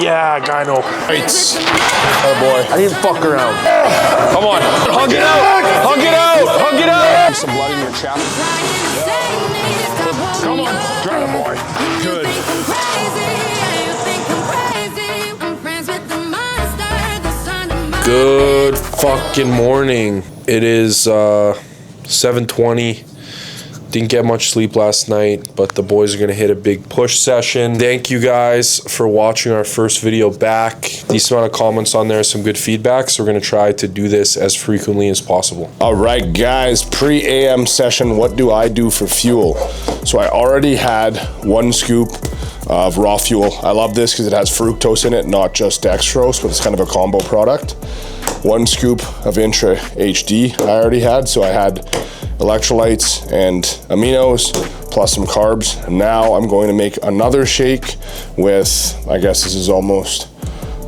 Yeah, Gyno. Right. Oh boy. I didn't fuck around. Come on. Hug it out. Hug it out. Hug it out. Some blood in your chest. Come on. Try it, boy. Good. Good fucking morning. It is 7:20. Didn't get much sleep last night, but the boys are gonna hit a big push session. Thank you guys for watching our first video back. Decent amount of comments on there, some good feedback. So we're gonna try to do this as frequently as possible. All right, guys, pre-AM session, what do I do for fuel? So I already had 1 scoop of raw fuel. I love this because it has fructose in it, not just dextrose, but it's kind of a combo product. 1 scoop of Intra HD I already had, so I had electrolytes and aminos plus some carbs. And now I'm going to make another shake with, I guess this is almost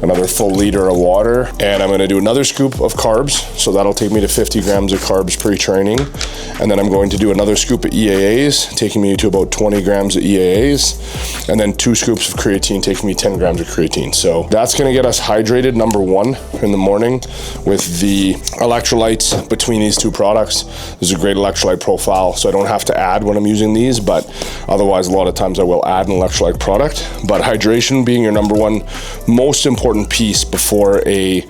another full liter of water, and I'm gonna do another scoop of carbs, so that'll take me to 50 grams of carbs pre-training, and then I'm going to do another scoop of EAAs, taking me to about 20 grams of EAAs, and then 2 scoops of creatine, taking me 10 grams of creatine. So that's gonna get us hydrated, number 1, in the morning with the electrolytes between these 2 products. There's a great electrolyte profile, so I don't have to add when I'm using these, but otherwise a lot of times I will add an electrolyte product. But hydration being your number 1 most important piece before a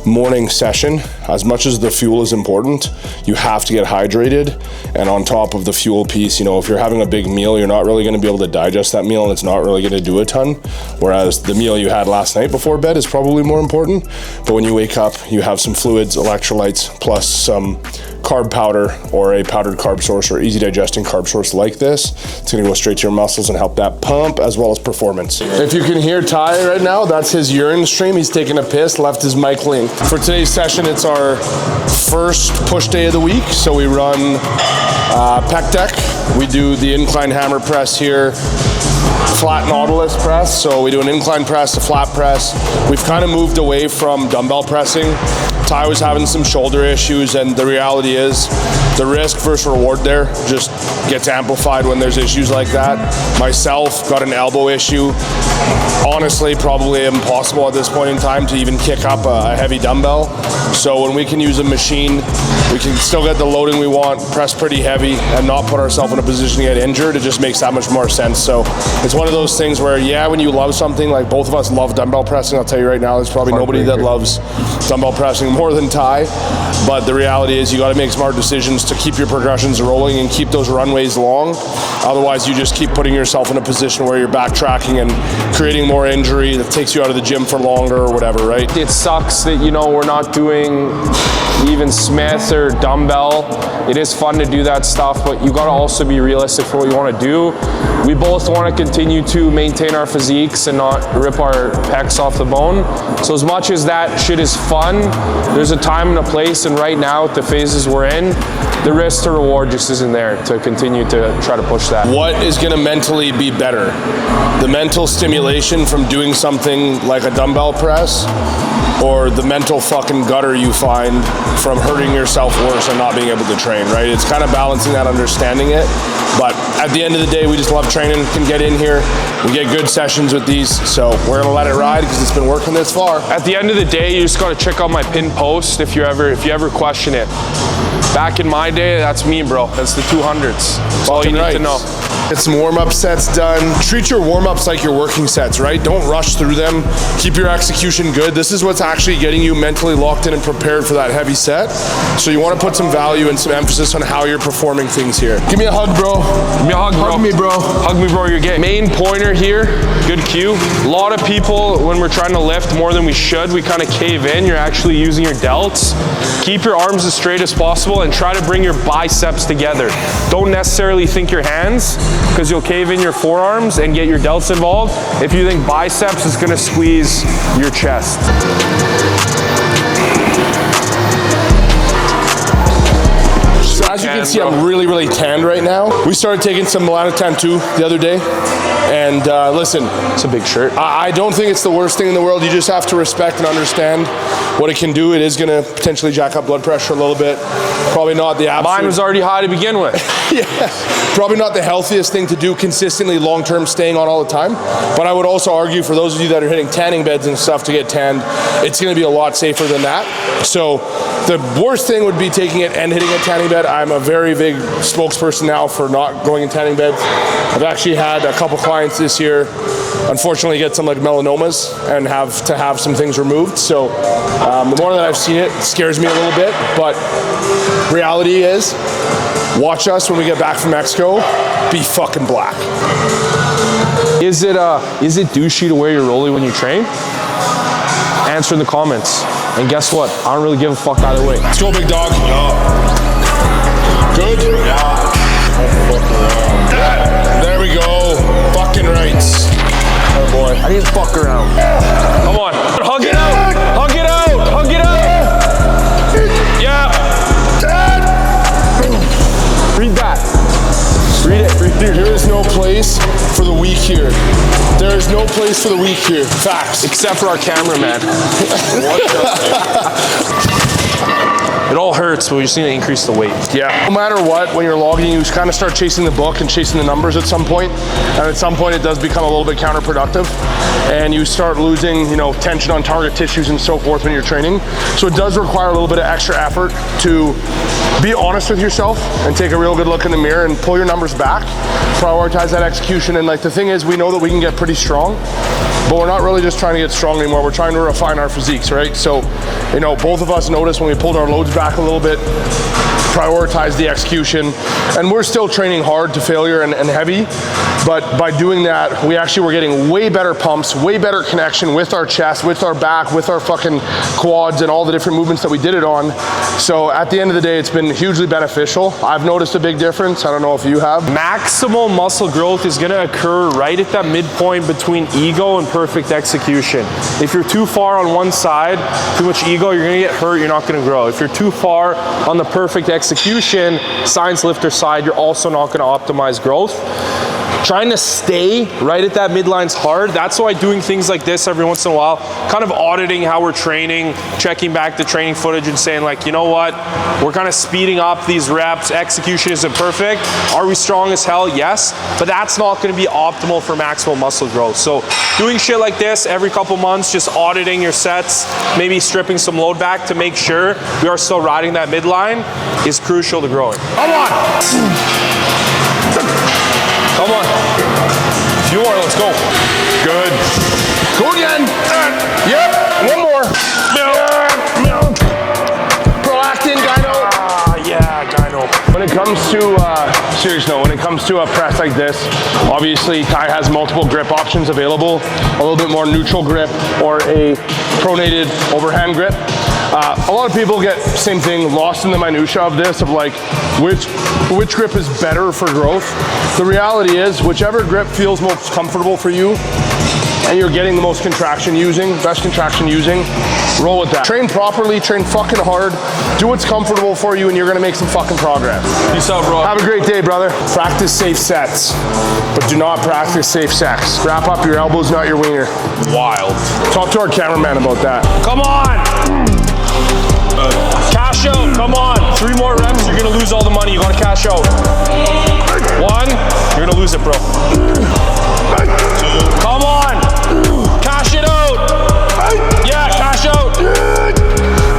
morning session. As much as the fuel is important, you have to get hydrated. And on top of the fuel piece, you know, if you're having a big meal, you're not really going to be able to digest that meal, and it's not really going to do a ton. Whereas the meal you had last night before bed is probably more important. But when you wake up, you have some fluids, electrolytes, plus some carb powder or a powdered carb source or easy digesting carb source like this. It's gonna go straight to your muscles and help that pump as well as performance. If you can hear Ty right now, that's his urine stream. He's taking a piss, left his mic linked. For today's session, it's our first push day of the week. So we run pec deck. We do the incline hammer press here, flat nautilus press. So we do an incline press, a flat press. We've kind of moved away from dumbbell pressing. Ty was having some shoulder issues, and the reality is the risk versus reward there just gets amplified when there's issues like that. Myself got an elbow issue. Honestly, probably impossible at this point in time to even kick up a heavy dumbbell. So when we can use a machine, we can still get the loading we want, press pretty heavy, and not put ourselves in a position to get injured. It just makes that much more sense. So it's one of those things where, yeah, when you love something, like both of us love dumbbell pressing. I'll tell you right now, there's probably nobody that loves dumbbell pressing more than Ty. But the reality is you got to make smart decisions to keep your progressions rolling and keep those runways long. Otherwise, you just keep putting yourself in a position where you're backtracking and creating more injury that takes you out of the gym for longer or whatever, right? It sucks that, you know, we're not doing even Smith or dumbbell. It is fun to do that stuff, but you got to also be realistic for what you want to do. We both want to continue to maintain our physiques and not rip our pecs off the bone. So as much as that shit is fun, there's a time and a place, and right now at the phases we're in, the risk to reward just isn't there to continue to try to push that. What is going to mentally be better? The mental stimulation from doing something like a dumbbell press, or the mental fucking gutter you find from hurting yourself worse and not being able to train, right? It's kind of balancing that, understanding it. But at the end of the day, we just love training, can get in here. We get good sessions with these, so we're gonna let it ride because it's been working this far. At the end of the day, you just gotta check out my pinned post if you ever question it. Back in my day, that's me, bro. That's the 200s. That's all you need to know. Get some warm-up sets done. Treat your warm-ups like your working sets, right? Don't rush through them. Keep your execution good. This is what's actually getting you mentally locked in and prepared for that heavy set. So you want to put some value and some emphasis on how you're performing things here. Give me a hug, bro. Give me a hug, bro. Hug me, bro. Hug me, bro. You're getting. Main pointer here, good cue. A lot of people, when we're trying to lift more than we should, we kind of cave in. You're actually using your delts. Keep your arms as straight as possible and try to bring your biceps together. Don't necessarily think your hands, because you'll cave in your forearms and get your delts involved if you think biceps is gonna squeeze your chest. So as you can see I'm really, really tanned right now. We started taking some melanotan 2 the other day. And listen, it's a big shirt. I don't think it's the worst thing in the world. You just have to respect and understand what it can do. It is gonna potentially jack up blood pressure a little bit. Probably not the absolute. Mine was already high to begin with. Yeah, probably not the healthiest thing to do consistently long-term, staying on all the time. But I would also argue for those of you that are hitting tanning beds and stuff to get tanned, it's gonna be a lot safer than that. So the worst thing would be taking it and hitting a tanning bed. I'm a very big spokesperson now for not going in tanning beds. I've actually had a couple clients this year unfortunately get some like melanomas and have to have some things removed. So the more that I've seen it, it scares me a little bit, but reality is, watch us when we get back from Mexico, be fucking black. Is it douchey to wear your rollie when you train? Answer in the comments. And guess what? I don't really give a fuck either way. Let's go, big dog. Good? Yeah. There we go. Fucking rights. Oh boy. I didn't fuck around. Come on. Hug it out. Hug it out. Hug it out. Yeah. Read that. Read it. Read it. There is no place for the weak here. There is no place for the weak here. Facts. Except for our cameraman. It all hurts, but we just need to increase the weight. Yeah. No matter what, when you're logging, you just kind of start chasing the book and chasing the numbers at some point. And at some point, it does become a little bit counterproductive. And you start losing, you know, tension on target tissues and so forth when you're training. So it does require a little bit of extra effort to be honest with yourself and take a real good look in the mirror and pull your numbers back. Prioritize that execution. And like the thing is, we know that we can get pretty strong, but we're not really just trying to get strong anymore. We're trying to refine our physiques, right? So, you know, both of us noticed when we pulled our loads back a little bit, prioritize the execution, and we're still training hard to failure and heavy, but by doing that, we actually were getting way better pumps, way better connection with our chest, with our back, with our fucking quads, and all the different movements that we did it on. So at the end of the day, it's been hugely beneficial. I've noticed a big difference. I don't know if you have. Maximal muscle growth is gonna occur right at that midpoint between ego and perfect execution. If you're too far on one side, too much ego, you're gonna get hurt, you're not gonna grow. If you're too far on the perfect execution, science lifter side, you're also not gonna optimize growth. Trying to stay right at that midline's hard. That's why doing things like this every once in a while, kind of auditing how we're training, checking back the training footage and saying like, you know what, we're kind of speeding up these reps, execution isn't perfect. Are we strong as hell? Yes, but that's not gonna be optimal for maximal muscle growth. So doing shit like this every couple months, just auditing your sets, maybe stripping some load back to make sure we are still riding that midline is crucial to growing. Come on! Come on. A few more, let's go. Good. Go again. Yep. One more. Prolactin, Gyno. Yeah, Gyno. When it comes to, serious note, when it comes to a press like this, obviously Ty has multiple grip options available. A little bit more neutral grip or a pronated overhand grip. A lot of people get, same thing, lost in the minutia of this, of like, which grip is better for growth. The reality is, whichever grip feels most comfortable for you, and you're getting the most contraction using, best contraction using, roll with that. Train properly, train fucking hard, do what's comfortable for you, and you're gonna make some fucking progress. Peace out, bro. Have a great day, brother. Practice safe sets, but do not practice safe sex. Wrap up your elbows, not your wiener. Wild. Talk to our cameraman about that. Come on! Cash out, come on. 3 more reps, you're gonna lose all the money. You gotta cash out. 1, you're gonna lose it, bro. 2. Come on. Cash it out. Yeah, cash out.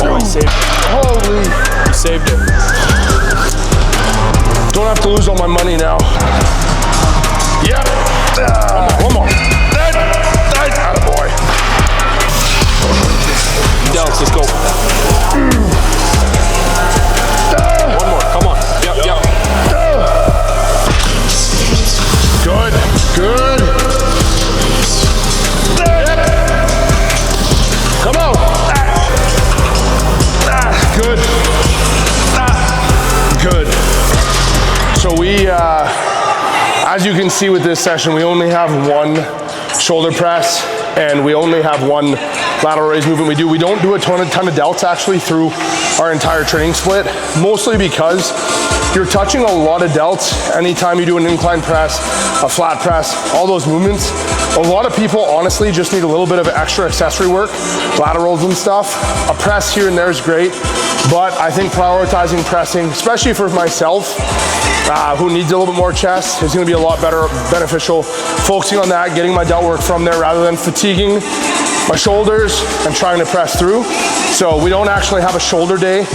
Oh, he saved it. Holy. He saved it. Don't have to lose all my money now. Yep. One more. Attaboy. Delts, let's go. One more, come on. Yep. Good, good. Come on. Good. Good. So we, as you can see with this session, we only have one shoulder press and we only have one lateral raise movement we don't do a ton of delts actually through our entire training split, mostly because you're touching a lot of delts anytime you do an incline press, a flat press, all those movements. A lot of people honestly just need a little bit of extra accessory work, laterals and stuff. A press here and there is great, but I think prioritizing pressing, especially for myself, who needs a little bit more chest, is gonna be a lot better, beneficial. Focusing on that, getting my delt work from there rather than fatiguing my shoulders and trying to press through. So we don't actually have a shoulder day.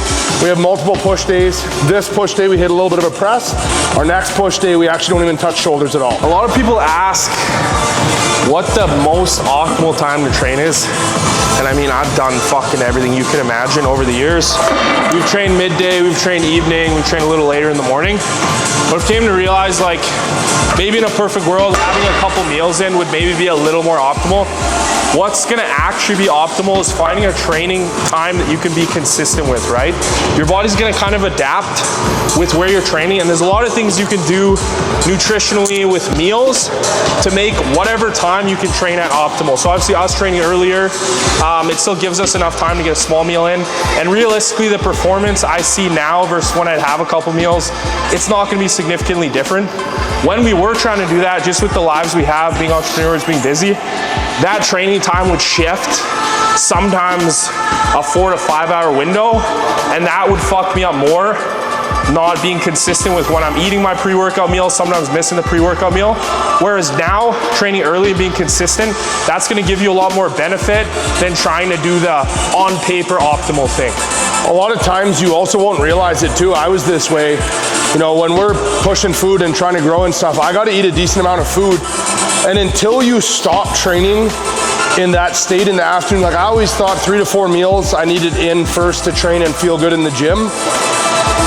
We have multiple push days. This push day, we hit a little bit of a press. Our next push day, we actually don't even touch shoulders at all. A lot of people ask what the most optimal time to train is. And I mean, I've done fucking everything you can imagine over the years. We've trained midday, we've trained evening, we've trained a little later in the morning. But I've came to realize, like, maybe in a perfect world, having a couple meals in would maybe be a little more optimal. What's gonna actually be optimal is finding a training time that you can be consistent with, right? Your body's gonna kind of adapt with where you're training, and there's a lot of things you can do nutritionally with meals to make whatever time you can train at optimal. So obviously us training earlier, it still gives us enough time to get a small meal in, and realistically the performance I see now versus when I'd have a couple meals, it's not gonna be significantly different. When we were trying to do that, just with the lives we have, being entrepreneurs, being busy, that training time would shift, sometimes a 4 to 5 hour window, and that would fuck me up more, not being consistent with when I'm eating my pre-workout meal, sometimes missing the pre-workout meal. Whereas now, training early and being consistent, that's gonna give you a lot more benefit than trying to do the on paper optimal thing. A lot of times you also won't realize it too. I was this way, you know, when we're pushing food and trying to grow and stuff, I gotta eat a decent amount of food. And until you stop training in that state in the afternoon, like I always thought 3 to 4 meals I needed in first to train and feel good in the gym.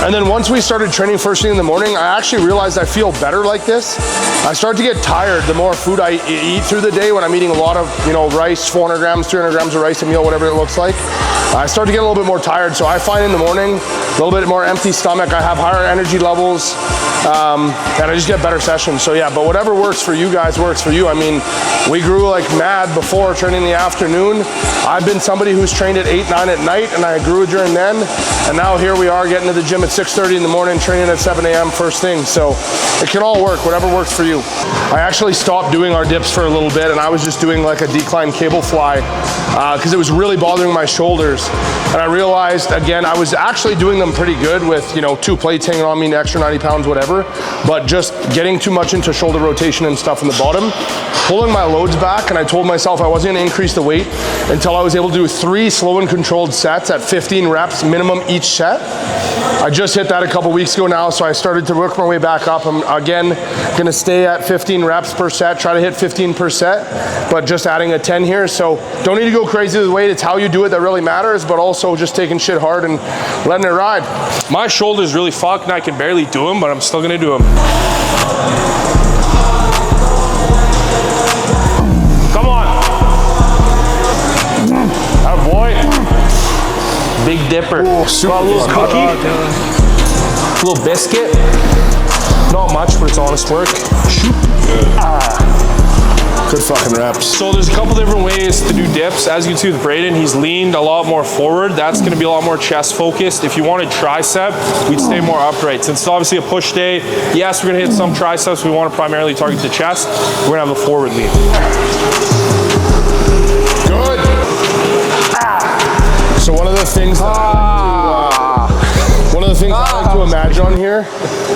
And then once we started training first thing in the morning, I actually realized I feel better like this. I start to get tired the more food I eat through the day when I'm eating a lot of, you know, rice, 400 grams, 300 grams of rice a meal, whatever it looks like. I start to get a little bit more tired. So I find in the morning, a little bit more empty stomach, I have higher energy levels, and I just get better sessions. So yeah, but whatever works for you guys works for you. I mean, we grew like mad before training in the afternoon. I've been somebody who's trained at 8, 9 at night, and I grew during then. And now here we are getting to the gym at 6:30 in the morning, training at 7 a.m. first thing. So it can all work, whatever works for you. I actually stopped doing our dips for a little bit, and I was just doing like a decline cable fly because it was really bothering my shoulders. And I realized, again, I was actually doing them pretty good with, you know, 2 plates hanging on me, an extra 90 pounds, whatever, but just getting too much into shoulder rotation and stuff in the bottom, pulling my loads back, and I told myself I wasn't gonna increase the weight until I was able to do 3 slow and controlled sets at 15 reps minimum each set. I just hit that a couple weeks ago now, so I started to work my way back up. I'm again gonna stay at 15 reps per set, try to hit 15 per set, but just adding a 10 here. So don't need to go crazy with the weight, it's how you do it that really matters, but also just taking shit hard and letting it ride. My shoulder's really fucked and I can barely do them, but I'm still gonna do them. Come on. Atta boy. Big dipper. Oh, super got a little fun. cookie, a little biscuit. Not much, but it's honest work. Good fucking reps. So there's a couple different ways to do dips. As you can see with Braeden, he's leaned a lot more forward. That's gonna be a lot more chest focused. If you wanted tricep, we'd stay more upright. Since it's obviously a push day, yes, we're gonna hit some triceps. We wanna primarily target the chest. We're gonna have a forward lean. Good. So one of the things that I like to imagine on here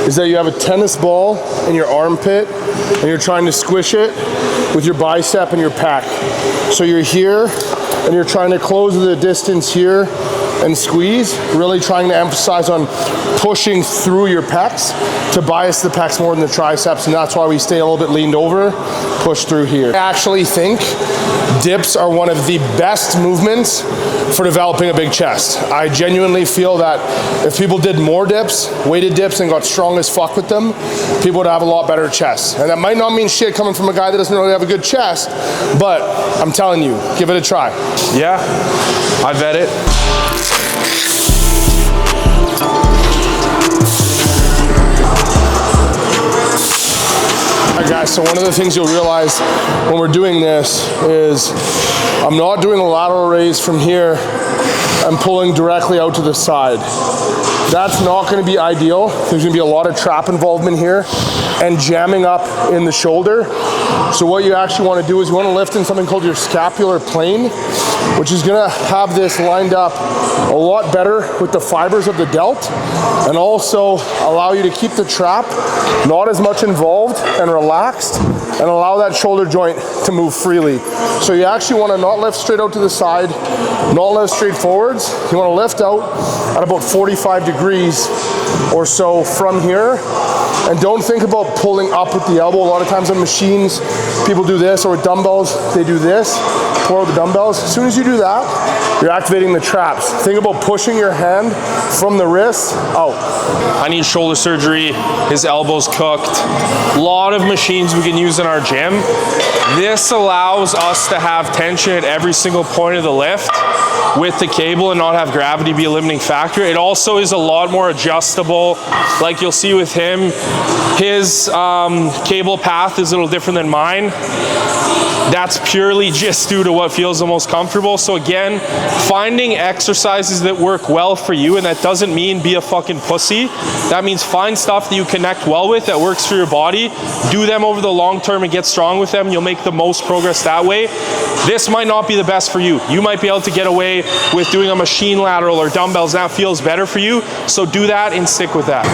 is that you have a tennis ball in your armpit and you're trying to squish it with your bicep and your pec. So you're here and you're trying to close the distance here and squeeze, really trying to emphasize on pushing through your pecs to bias the pecs more than the triceps, and that's why we stay a little bit leaned over, push through here. I actually think dips are one of the best movements for developing a big chest. I genuinely feel that if people did more dips, weighted dips, and got strong as fuck with them, people would have a lot better chests. And that might not mean shit coming from a guy that doesn't really have a good chest, but I'm telling you, give it a try. Yeah, I bet it. Alright guys, so one of the things you'll realize when we're doing this is I'm not doing a lateral raise from here and pulling directly out to the side. That's not going to be ideal. There's going to be a lot of trap involvement here and jamming up in the shoulder. So what you actually want to do is you want to lift in something called your scapular plane, which is going to have this lined up a lot better with the fibers of the delt and also allow you to keep the trap not as much involved and relaxed and allow that shoulder joint to move freely. So you actually want to not lift straight out to the side, not lift straight forwards. You want to lift out at about 45 degrees or so from here. And don't think about pulling up with the elbow. A lot of times on machines, people do this, or with dumbbells, they do this, pull out the dumbbells. As soon as you do that, you're activating the traps. Think about pushing your hand from the wrist out. I need shoulder surgery, his elbow's cooked. A lot of machines we can use in our gym. This allows us to have tension at every single point of the lift with the cable and not have gravity be a limiting factor. It also is a lot more adjustable. Like you'll see with him, his cable path is a little different than mine. That's purely just due to what feels the most comfortable. So again, finding exercises that work well for you, and that doesn't mean be a fucking pussy. That means find stuff that you connect well with, that works for your body, do them over the long term and get strong with them. You'll make the most progress that way. This might not be the best for you. You might be able to get away with doing a machine lateral or dumbbells. That feels better for you. So do that and stick with that.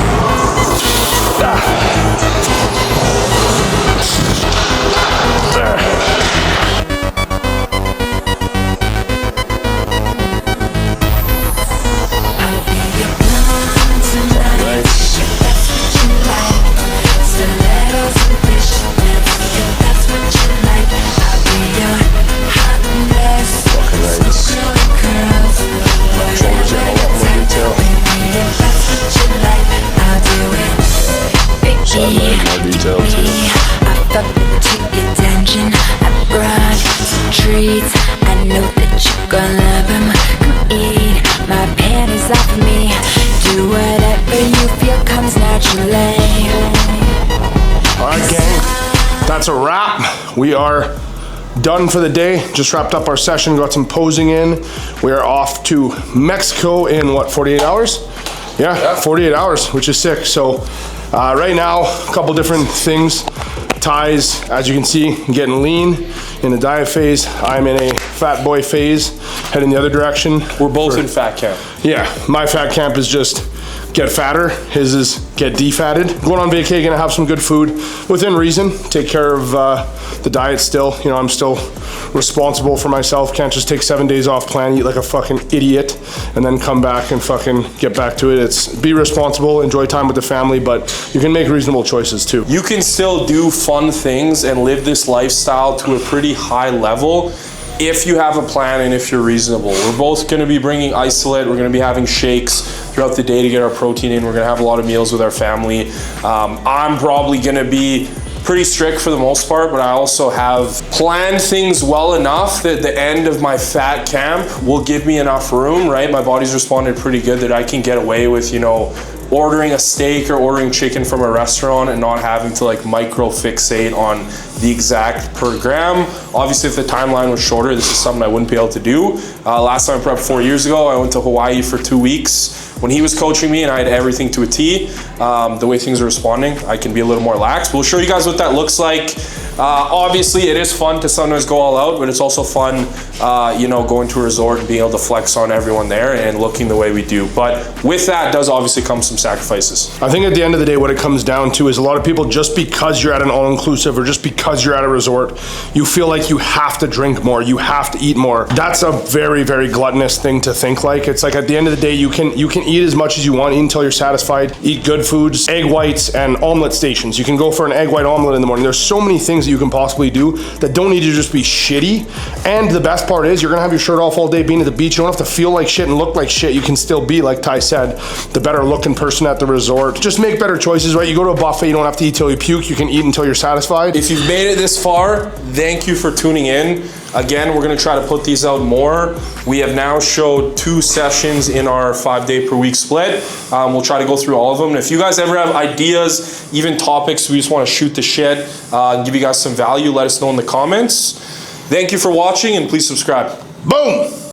I know that you're gonna love them. Come eat my panties off of me. Do whatever you feel comes naturally. Alright gang, that's a wrap. We are done for the day. Just wrapped up our session, got some posing in. We are off to Mexico in what, 48 hours? Yeah, 48 hours, which is sick. So right now, a couple different things. Ty's, as you can see, getting lean in the diet phase. I'm in a fat boy phase, heading the other direction. We're both in fat camp. Yeah, my fat camp is just get fatter. His is get defatted. Going on vacay, gonna have some good food within reason. Take care of the diet still. You know, I'm still responsible for myself. Can't just take 7 days off plan, eat like a fucking idiot, and then come back and fucking get back to it. It's be responsible, enjoy time with the family, but you can make reasonable choices too. You can still do fun things and live this lifestyle to a pretty high level if you have a plan and if you're reasonable. We're both gonna be bringing isolate. We're gonna be having shakes throughout the day to get our protein in. We're gonna have a lot of meals with our family. I'm probably gonna be pretty strict for the most part, but I also have planned things well enough that the end of my fat camp will give me enough room, right? My body's responded pretty good that I can get away with, you know, ordering a steak or ordering chicken from a restaurant and not having to like micro fixate on the exact per gram. Obviously, if the timeline was shorter, this is something I wouldn't be able to do. Last time I prepped 4 years ago, I went to Hawaii for 2 weeks. When he was coaching me and I had everything to a T, the way things are responding, I can be a little more lax. We'll show you guys what that looks like. Obviously, it is fun to sometimes go all out, but it's also fun, you know, going to a resort and being able to flex on everyone there and looking the way we do. But with that does obviously come some sacrifices. I think at the end of the day, what it comes down to is a lot of people, just because you're at an all-inclusive or just because you're at a resort, you feel like you have to drink more, you have to eat more. That's a very, very gluttonous thing to think like. It's like at the end of the day, you can eat as much as you want, eat until you're satisfied, eat good foods, egg whites and omelet stations. You can go for an egg white omelet in the morning. There's so many things that you can possibly do that don't need to just be shitty. And the best part is you're gonna have your shirt off all day being at the beach. You don't have to feel like shit and look like shit. You can still be, like Ty said, the better looking person at the resort. Just make better choices, right? You go to a buffet, you don't have to eat till you puke. You can eat until you're satisfied. If you've made it this far, thank you for tuning in. Again, we're gonna try to put these out more. We have now showed 2 sessions in our 5-day per week split. We'll try to go through all of them. And if you guys ever have ideas, even topics, we just wanna shoot the shit, give you guys some value, let us know in the comments. Thank you for watching and please subscribe. Boom!